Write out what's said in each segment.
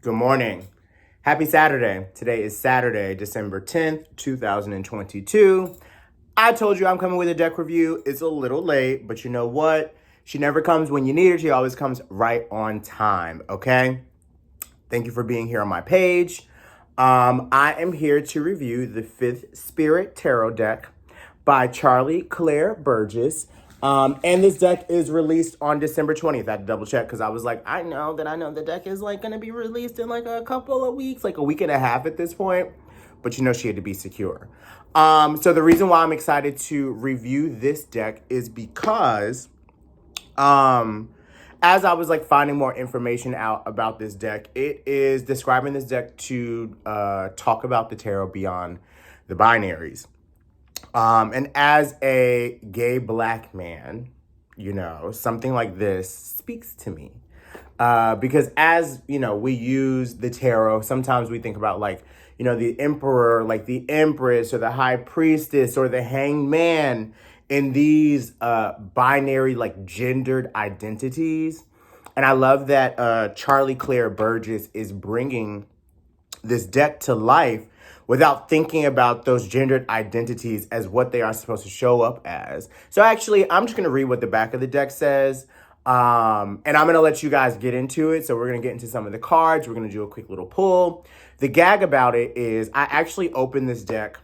Good morning. Happy Saturday. Today is Saturday, December 10th, 2022. I told you I'm coming with a deck review. It's a little late, but you know what? She never comes when you need her. She always comes right on time, okay? Thank you for being here on my page. I am here to review the Fifth Spirit Tarot deck by Claire Burgess. And this deck is released on December 20th. I had to double check because I was like, I know the deck is like going to be released in like a couple of weeks, like a week and a half at this point. But you know, she had to be secure. So the reason why I'm excited to review this deck is because as I was like finding more information out about this deck, it is describing this deck to talk about the tarot beyond the binaries. And as a gay black man, you know, something like this speaks to me. Because as, you know, we use the tarot, sometimes we think about like, you know, the emperor, like the empress or the high priestess or the hanged man in these binary, like gendered identities. And I love that Claire Burgess is bringing this deck to life without thinking about those gendered identities as what they are supposed to show up as. So actually, I'm just going to read what the back of the deck says. And I'm going to let you guys get into it. So we're going to get into some of the cards. We're going to do a quick little pull. The gag about it is I actually opened this deck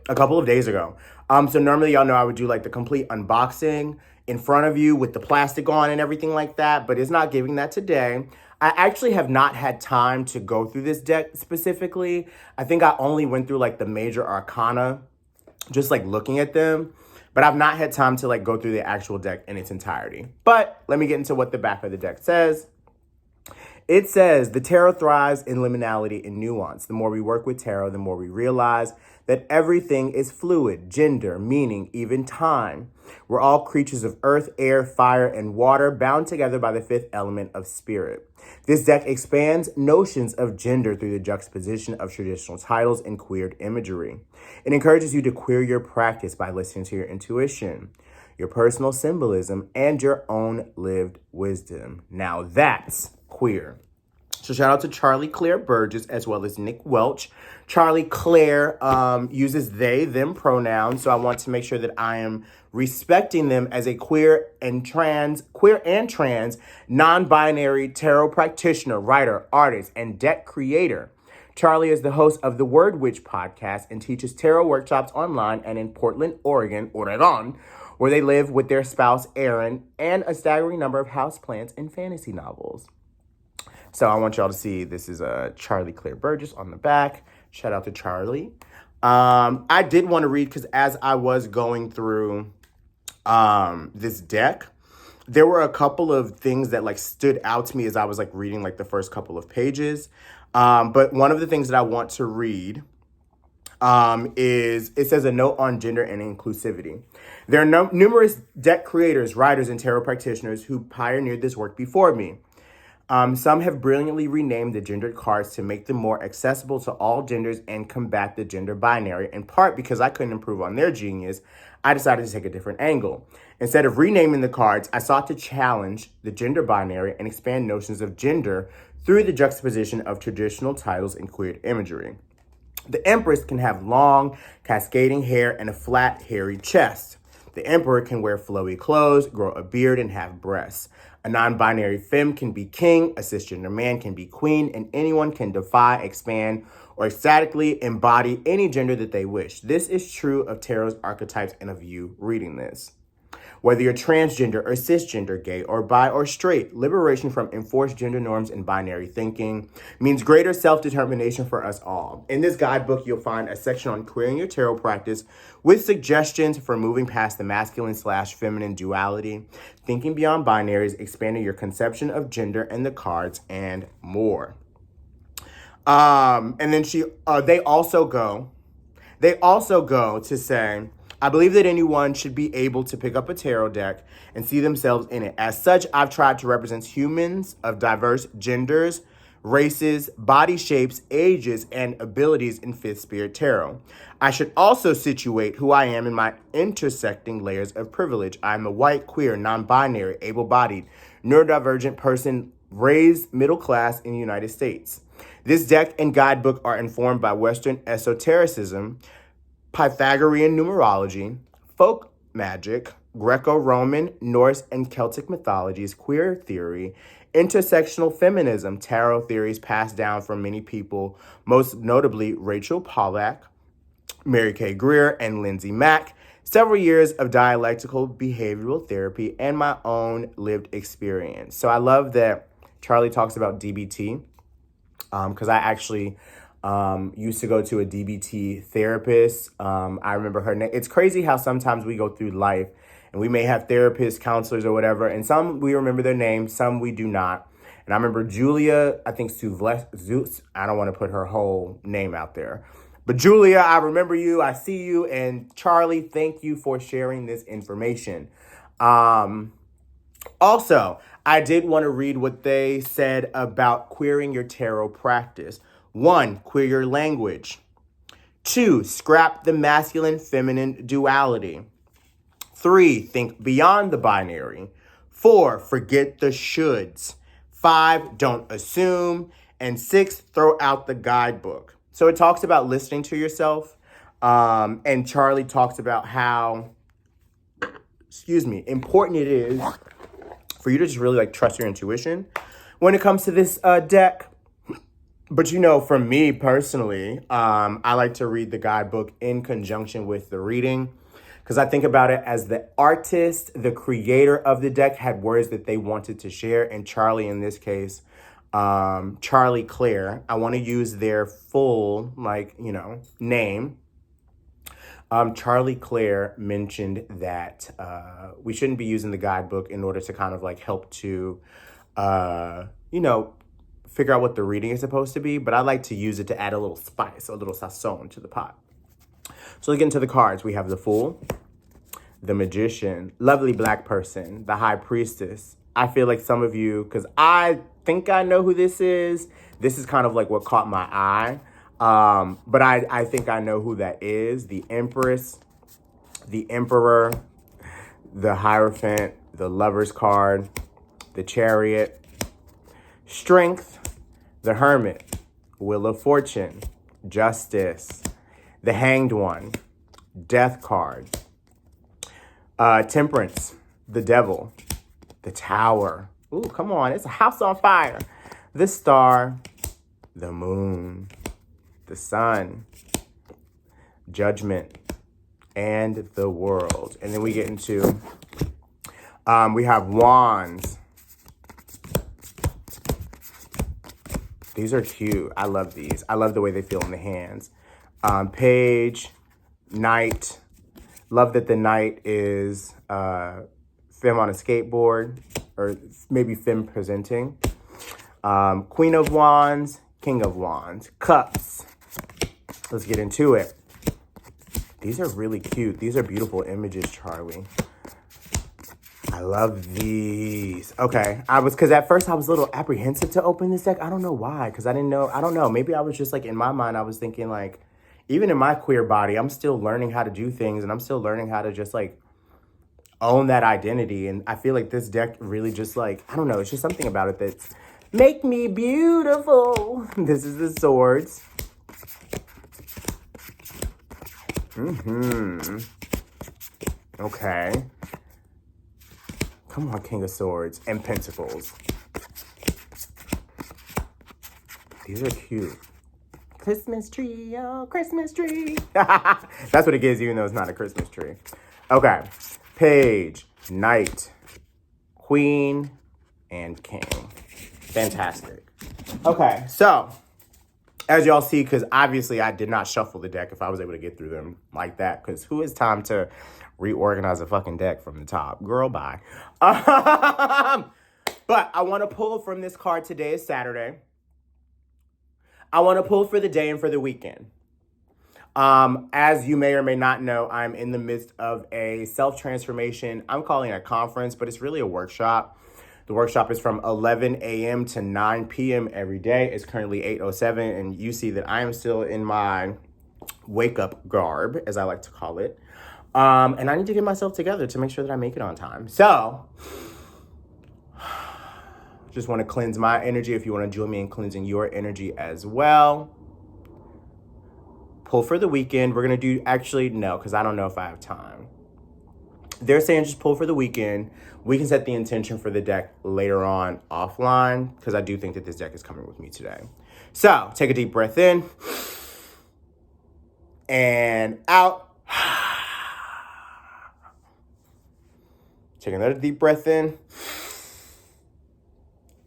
a couple of days ago. So normally y'all know I would do like the complete unboxing in front of you with the plastic on and everything like that, but it's not giving that today. I actually have not had time to go through this deck specifically. I think I only went through like the major arcana, just like looking at them, but I've not had time to like go through the actual deck in its entirety. But let me get into what the back of the deck says. It says, the tarot thrives in liminality and nuance. The more we work with tarot, the more we realize that everything is fluid, gender, meaning, even time. We're all creatures of earth, air, fire, and water, bound together by the fifth element of spirit. This deck expands notions of gender through the juxtaposition of traditional titles and queered imagery. It encourages you to queer your practice by listening to your intuition, your personal symbolism, and your own lived wisdom. Now that's queer. So shout out to Claire Burgess as well as Nick Welch. Claire uses they, them pronouns. So I want to make sure that I am respecting them as a queer and trans, non-binary tarot practitioner, writer, artist, and deck creator. Charlie is the host of the Word Witch podcast and teaches tarot workshops online and in Portland, Oregon, where they live with their spouse, Aaron, and a staggering number of houseplants and fantasy novels. So I want y'all to see, this is Claire Burgess on the back. Shout out to Charlie. I did want to read, because as I was going through this deck, there were a couple of things that like stood out to me as I was like reading like the first couple of pages. But one of the things that I want to read is, it says a note on gender and inclusivity. There are numerous deck creators, writers, and tarot practitioners who pioneered this work before me. Some have brilliantly renamed the gendered cards to make them more accessible to all genders and combat the gender binary. In part because I couldn't improve on their genius, I decided to take a different angle. Instead of renaming the cards, I sought to challenge the gender binary and expand notions of gender through the juxtaposition of traditional titles and queer imagery. The Empress can have long, cascading hair and a flat, hairy chest. The Emperor can wear flowy clothes, grow a beard, and have breasts. A non-binary femme can be king, a cisgender man can be queen, and anyone can defy, expand, or ecstatically embody any gender that they wish. This is true of tarot's archetypes and of you reading this. Whether you're transgender or cisgender, gay or bi or straight, liberation from enforced gender norms and binary thinking means greater self-determination for us all. In this guidebook, you'll find a section on queering your tarot practice with suggestions for moving past the masculine/feminine duality, thinking beyond binaries, expanding your conception of gender and the cards, and more. And then they also go to say, I believe that anyone should be able to pick up a tarot deck and see themselves in it. As such, I've tried to represent humans of diverse genders, races, body shapes, ages, and abilities in Fifth Spirit Tarot. I should also situate who I am in my intersecting layers of privilege. I'm a white, queer, non-binary, able-bodied, neurodivergent person raised middle class in the United States. This deck and guidebook are informed by Western esotericism, Pythagorean numerology, folk magic, Greco-Roman, Norse, and Celtic mythologies, queer theory, intersectional feminism, tarot theories passed down from many people, most notably Rachel Pollack, Mary Kay Greer, and Lindsay Mack, several years of dialectical behavioral therapy, and my own lived experience. So I love that Charlie talks about DBT, because I actually used to go to a DBT therapist. I remember her name. It's crazy how sometimes we go through life and we may have therapists, counselors, or whatever, and some we remember their names, some we do not. And I remember Julia, I think Zeus, I don't want to put her whole name out there. But Julia, I remember you, I see you, and Charlie, thank you for sharing this information. Also, I did want to read what they said about queering your tarot practice. 1, queer your language. 2, scrap the masculine-feminine duality. 3, think beyond the binary. 4, forget the shoulds. 5, don't assume. And 6, throw out the guidebook. So it talks about listening to yourself. And Charlie talks about how, important it is for you to just really trust your intuition when it comes to this deck. But for me personally, I like to read the guidebook in conjunction with the reading, because I think about it as the artist, the creator of the deck had words that they wanted to share. And Charlie, in this case, Charlie Claire, I want to use their full, name. Charlie Claire mentioned that we shouldn't be using the guidebook in order to kind of help to, figure out what the reading is supposed to be. But I like to use it to add a little spice, a little sazon to the pot. So let's get into the cards. We have the Fool, the Magician, Lovely Black Person, the High Priestess. I feel like some of you, because I think I know who this is. This is kind of what caught my eye. But I think I know who that is. The Empress, the Emperor, the Hierophant, the Lover's card, the Chariot, Strength, the Hermit, Wheel of Fortune, Justice, the Hanged One, Death card, Temperance, the Devil, the Tower. Ooh, come on, it's a house on fire. The Star, the Moon, the Sun, Judgment, and the World. And then we get into, we have Wands. These are cute. I love these. I love the way they feel in the hands. Page, Knight. Love that the Knight is femme on a skateboard, or maybe femme presenting. Queen of Wands, King of Wands, Cups. Let's get into it. These are really cute. These are beautiful images, Charlie. I love these. Okay, because at first I was a little apprehensive to open this deck. I don't know why, because I don't know. Maybe I was just in my mind, I was thinking even in my queer body, I'm still learning how to do things, and I'm still learning how to just own that identity. And I feel like this deck really just I don't know, it's just something about it that's make me beautiful. This is the Swords. Okay. Come on, King of Swords and Pentacles. These are cute. Christmas tree, oh, Christmas tree. That's what it gives, even though it's not a Christmas tree. Okay. Page, Knight, Queen, and King. Fantastic. Okay, so as y'all see, because obviously I did not shuffle the deck if I was able to get through them like that, because who has time to reorganize a fucking deck from the top? Girl, bye. But I want to pull from this card. Today is Saturday. I want to pull for the day and for the weekend. As you may or may not know, I'm in the midst of a self-transformation. I'm calling it a conference, but it's really a workshop. The workshop is from 11 a.m. to 9 p.m. every day. It's currently 8:07, and you see that I am still in my wake-up garb, as I like to call it. And I need to get myself together to make sure that I make it on time. So, Just want to cleanse my energy. If you want to join me in cleansing your energy as well, pull for the weekend. We're going to do, actually, no, because I don't know if I have time. They're saying just pull for the weekend. We can set the intention for the deck later on offline, because I do think that this deck is coming with me today. So take a deep breath in and out. Take another deep breath in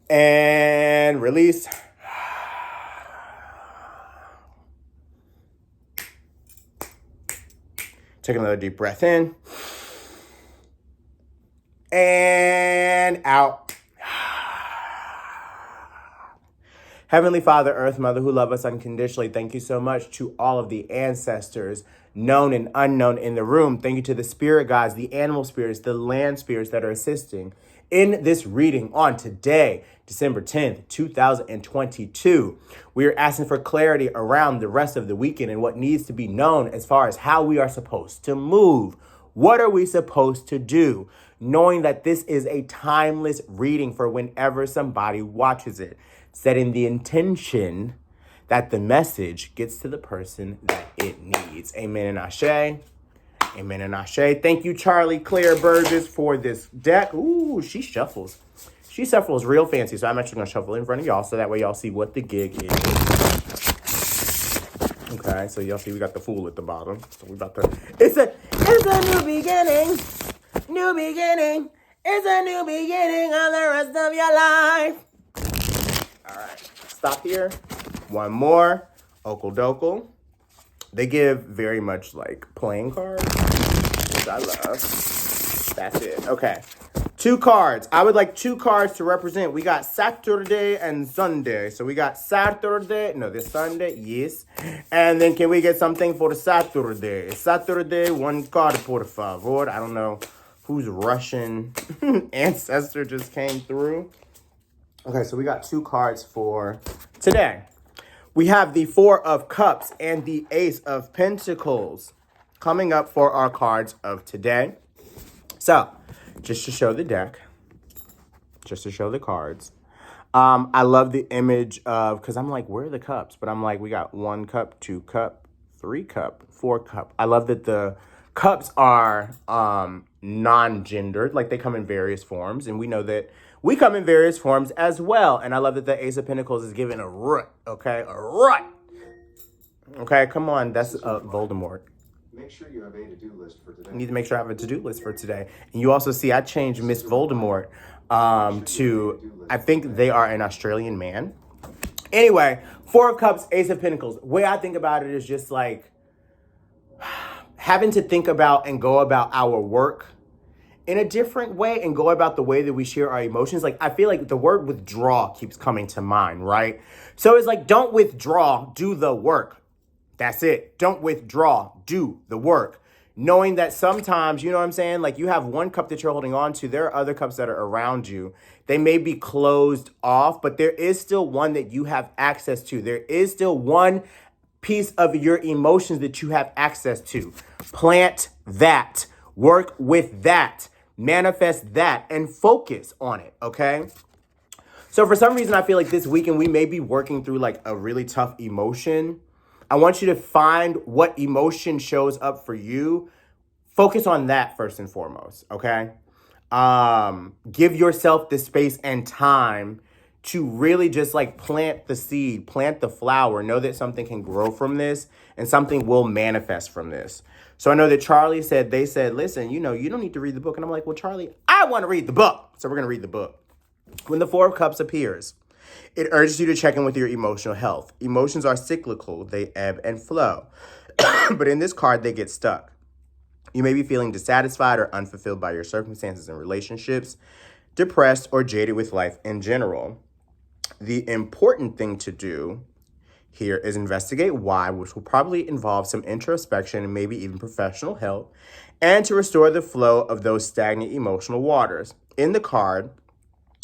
and release. Take another deep breath in and out. Heavenly Father, Earth Mother, who love us unconditionally, thank you so much to all of the ancestors, known and unknown in the room. Thank you to the spirit guides, the animal spirits, the land spirits that are assisting in this reading on today, December 10th, 2022. We are asking for clarity around the rest of the weekend and what needs to be known as far as how we are supposed to move. What are we supposed to do? Knowing that this is a timeless reading for whenever somebody watches it. Setting the intention that the message gets to the person that it needs. Amen and ashe. Amen and ashe. Thank you, Claire Burgess, for this deck. Ooh, she shuffles. She shuffles real fancy, so I'm actually going to shuffle in front of y'all so that way y'all see what the gig is. Okay, so y'all see we got the Fool at the bottom. So we about to... It's a new beginning. New beginning. It's a new beginning on the rest of your life. All right, stop here. One more. Okle dokle. They give very much like playing cards, which I love. That's it. Okay. 2 cards. I would like 2 cards to represent. We got Saturday and Sunday. So we got Saturday. No, this Sunday. Yes. And then can we get something for the Saturday? Saturday, 1 card, por favor. I don't know whose Russian ancestor just came through. Okay, so we got 2 cards for today. We have the 4 of Cups and the Ace of Pentacles coming up for our cards of today. So, just to show the deck, just to show the cards. I love the image of, because I'm like, where are the cups? But I'm like, we got 1 cup, 2 cup, 3 cup, 4 cup. I love that the cups are non-gendered, like they come in various forms. And we know that we come in various forms as well. And I love that the Ace of Pentacles is given a rut, okay? A rut. Okay, come on. That's Voldemort. Make sure you have a to-do list for today. I need to make sure I have a to-do list for today. And you also see I changed Miss Voldemort to, I think they are an Australian man. Anyway, 4 of Cups, Ace of Pentacles. The way I think about it is just like having to think about and go about our work in a different way and go about the way that we share our emotions. Like, I feel like the word withdraw keeps coming to mind, right? So it's like, don't withdraw, do the work. That's it. Don't withdraw, do the work. Knowing that sometimes, you know what I'm saying? Like, you have 1 cup that you're holding on to. There are other cups that are around you. They may be closed off, but there is still one that you have access to. There is still one piece of your emotions that you have access to. Plant that. Work with that. Manifest that and focus on it, okay? So for some reason, I feel like this weekend we may be working through like a really tough emotion. I want you to find what emotion shows up for you. Focus on that first and foremost, okay? Give yourself the space and time to really just like plant the seed, plant the flower. Know that something can grow from this and something will manifest from this. So I know that they said, listen, you know, you don't need to read the book. And I'm like, well, Charlie, I want to read the book. So we're going to read the book. When the 4 of Cups appears, it urges you to check in with your emotional health. Emotions are cyclical. They ebb and flow. But in this card, they get stuck. You may be feeling dissatisfied or unfulfilled by your circumstances and relationships, depressed or jaded with life in general. The important thing to do here is investigate why, which will probably involve some introspection and maybe even professional help, and to restore the flow of those stagnant emotional waters. In the card,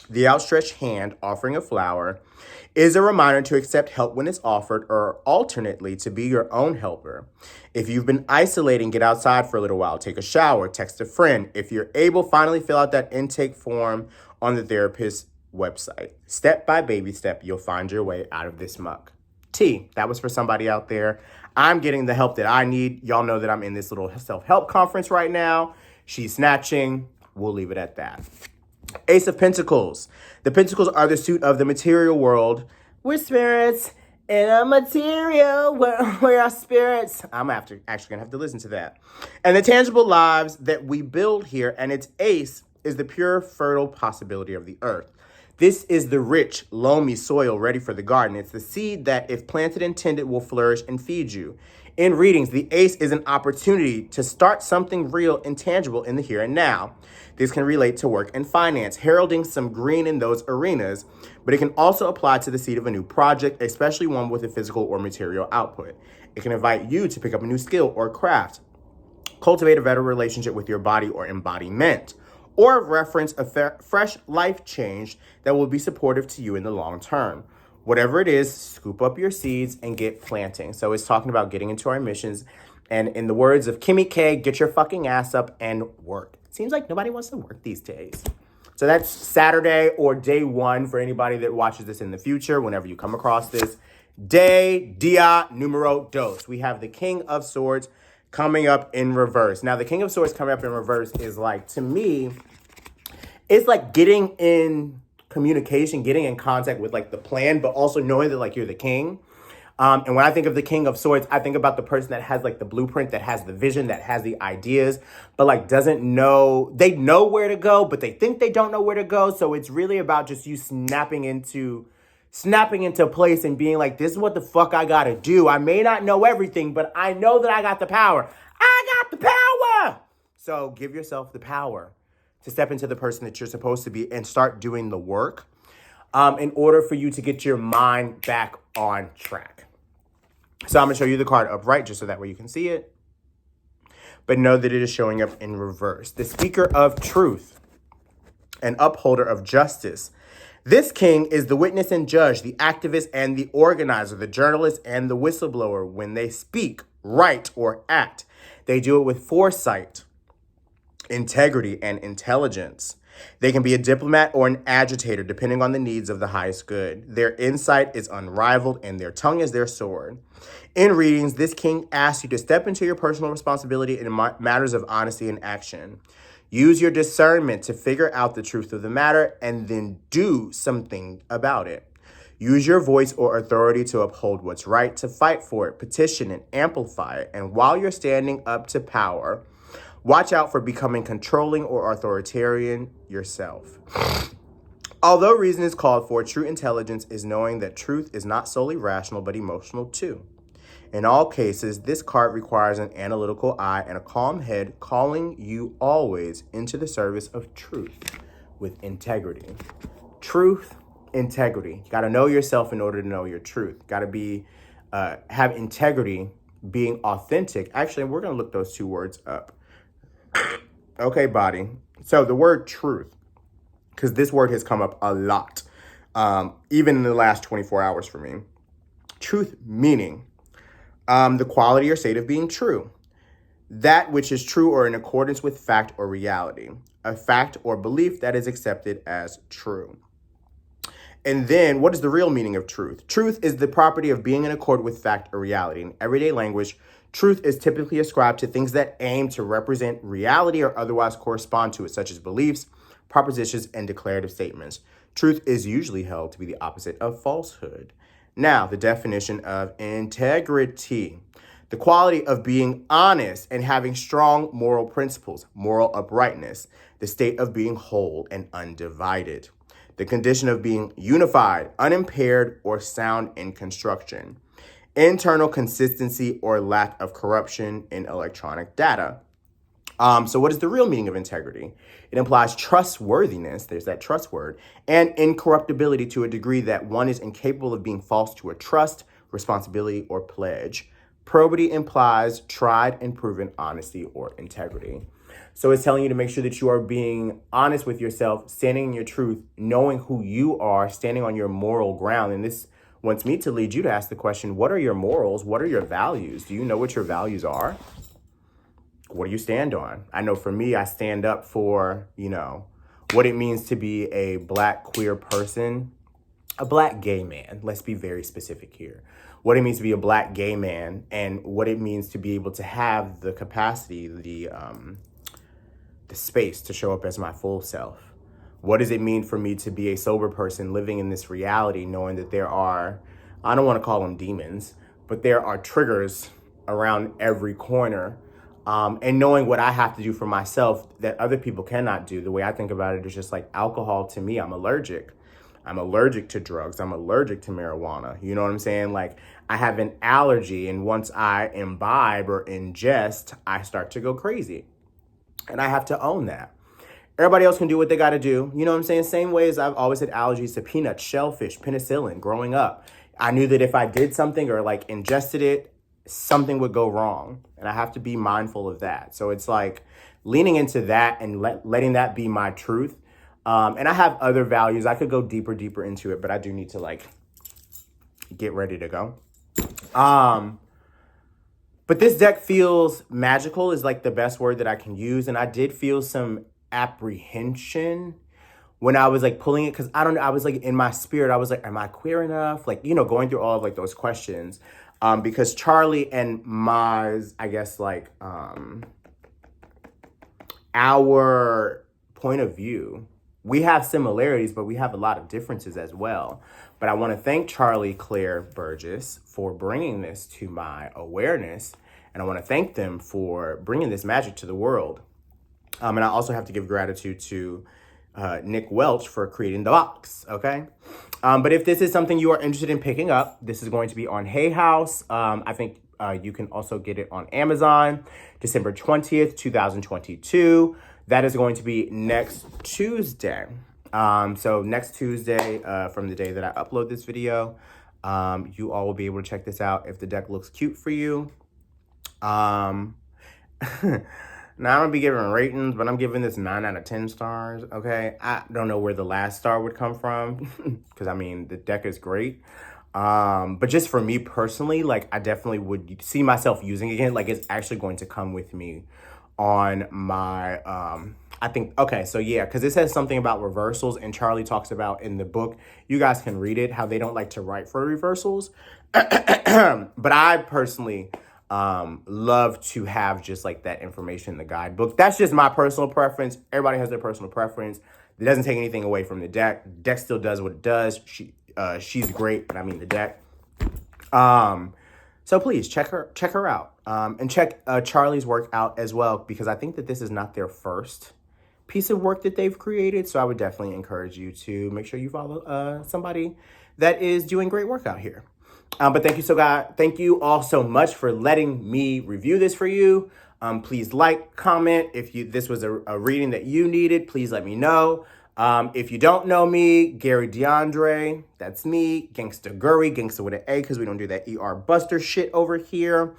the outstretched hand offering a flower is a reminder to accept help when it's offered, or alternately to be your own helper. If you've been isolating, get outside for a little while, take a shower, text a friend. If you're able, finally fill out that intake form on the therapist website. Step by baby step, you'll find your way out of this muck. T, that was for somebody out there. I'm getting the help that I need. Y'all know that I'm in this little self-help conference right now. She's snatching. We'll leave it at that. Ace of Pentacles. The Pentacles are the suit of the material world. We're spirits in a material world. We're our spirits. I'm actually gonna have to listen to that. And the tangible lives that we build here, and its ace is the pure, fertile possibility of the earth. This is the rich, loamy soil ready for the garden. It's the seed that, if planted and tended, will flourish and feed you. In readings, the ace is an opportunity to start something real and tangible in the here and now. This can relate to work and finance, heralding some green in those arenas, but it can also apply to the seed of a new project, especially one with a physical or material output. It can invite you to pick up a new skill or craft, cultivate a better relationship with your body or embodiment, or reference a fresh life change that will be supportive to you in the long term. Whatever it is, scoop up your seeds and get planting. So it's talking about getting into our missions. And in the words of Kimmy K, get your fucking ass up and work. It seems like nobody wants to work these days. So that's Saturday or day one for anybody that watches this in the future, whenever you come across this. Day dia numero dos. We have the King of Swords coming up in reverse. Now, the King of Swords coming up in reverse is like, to me, it's like getting in communication, getting in contact with like the plan, but also knowing that like you're the king. And when I think of the King of Swords, I think about the person that has like the blueprint, that has the vision, that has the ideas, but like doesn't know, they know where to go, but they think they don't know where to go. So it's really about just you snapping into place and being like, this is what the fuck I gotta do. I may not know everything, but I know that I got the power. I got the power. So give yourself the power to step into the person that you're supposed to be and start doing the work in order for you to get your mind back on track. So I'm going to show you the card upright just so that way you can see it. But know that it is showing up in reverse. The speaker of truth, an upholder of justice. This king is the witness and judge, the activist and the organizer, the journalist and the whistleblower. When they speak, write, or act, they do it with foresight, integrity, and intelligence. They can be a diplomat or an agitator, depending on the needs of the highest good. Their insight is unrivaled, and their tongue is their sword. In readings, this king asks you to step into your personal responsibility in matters of honesty and action. Use your discernment to figure out the truth of the matter and then do something about it. Use your voice or authority to uphold what's right, to fight for it, petition and amplify it. And while you're standing up to power, watch out for becoming controlling or authoritarian yourself. Although reason is called for, true intelligence is knowing that truth is not solely rational but emotional too. In all cases, this card requires an analytical eye and a calm head, calling you always into the service of truth with integrity. Truth, integrity. You got to know yourself in order to know your truth. Got to be have integrity, being authentic. Actually, we're going to look those two words up. Okay, body. So the word truth, because this word has come up a lot, even in the last 24 hours for me. Truth meaning the quality or state of being true. That which is true or in accordance with fact or reality. A fact or belief that is accepted as true. And then, what is the real meaning of truth? Truth is the property of being in accord with fact or reality. In everyday language, truth is typically ascribed to things that aim to represent reality or otherwise correspond to it, such as beliefs, propositions, and declarative statements. Truth is usually held to be the opposite of falsehood. Now, the definition of integrity. The quality of being honest and having strong moral principles, moral uprightness, the state of being whole and undivided. The condition of being unified, unimpaired, or sound in construction. Internal consistency or lack of corruption in electronic data. So what is the real meaning of integrity? It implies trustworthiness, there's that trust word, and incorruptibility to a degree that one is incapable of being false to a trust, responsibility, or pledge. Probity implies tried and proven honesty or integrity. So it's telling you to make sure that you are being honest with yourself, standing in your truth, knowing who you are, standing on your moral ground. And this wants me to lead you to ask the question, what are your morals? What are your values? Do you know what your values are? What do you stand on? I know for me, I stand up for, what it means to be a Black queer person, a Black gay man. Let's be very specific here. What it means to be a Black gay man, and what it means to be able to have the capacity, the space to show up as my full self. What does it mean for me to be a sober person living in this reality, knowing that there are, I don't want to call them demons, but there are triggers around every corner, and knowing what I have to do for myself that other people cannot do. The way I think about it is just like alcohol. To me, I'm allergic. I'm allergic to drugs. I'm allergic to marijuana. You know what I'm saying? Like, I have an allergy, and once I imbibe or ingest, I start to go crazy. And I have to own that. Everybody else can do what they got to do. You know what I'm saying? Same way as I've always had allergies to peanuts, shellfish, penicillin growing up. I knew that if I did something or like ingested it, something would go wrong. And I have to be mindful of that. So it's like leaning into that and letting that be my truth. And I have other values. I could go deeper into it, but I do need to like get ready to go. But this deck feels magical is like the best word that I can use. And I did feel some apprehension when I was like pulling it, because I don't know, I was like in my spirit, I was like, am I queer enough? Like, you know, going through all of like those questions. Because Charlie and Maz, I guess like our point of view, we have similarities, but we have a lot of differences as well. But I want to thank Charlie, Claire Burgess for bringing this to my awareness. And I want to thank them for bringing this magic to the world. And I also have to give gratitude to Nick Welch for creating the box, okay? But if this is something you are interested in picking up, this is going to be on Hay House. I think you can also get it on Amazon, December 20th, 2022. That is going to be next Tuesday. So next Tuesday, from the day that I upload this video, you all will be able to check this out if the deck looks cute for you. Now I'm gonna be giving ratings, but I'm giving this 9 out of 10 stars. Okay, I don't know where the last star would come from, because I mean the deck is great. But just for me personally, like I definitely would see myself using it again. Like it's actually going to come with me on my I think, okay, so yeah, because it says something about reversals, and Charlie talks about in the book, you guys can read it, how they don't like to write for reversals. But I personally love to have just like that information in the guidebook. That's just my personal preference. Everybody has their personal preference. It doesn't take anything away from the deck. The deck still does what it does. She's great, but I mean the deck. So please check her out, and check Charlie's work out as well, because I think that this is not their first piece of work that they've created. So I would definitely encourage you to make sure you follow somebody that is doing great work out here. But thank you all so much for letting me review this for you. Please like, comment. If this was a reading that you needed, please let me know. If you don't know me, Gary DeAndre, that's me. Gangsta Gurry, gangsta with an A, because we don't do that ER Buster shit over here.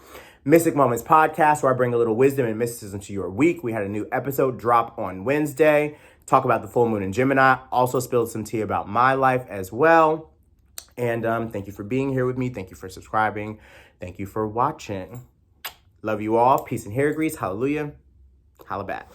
Mystic Moments Podcast, where I bring a little wisdom and mysticism to your week. We had a new episode drop on Wednesday. Talk about the full moon in Gemini. Also spilled some tea about my life as well. And thank you for being here with me. Thank you for subscribing. Thank you for watching. Love you all. Peace and hair grease. Hallelujah. Holla back.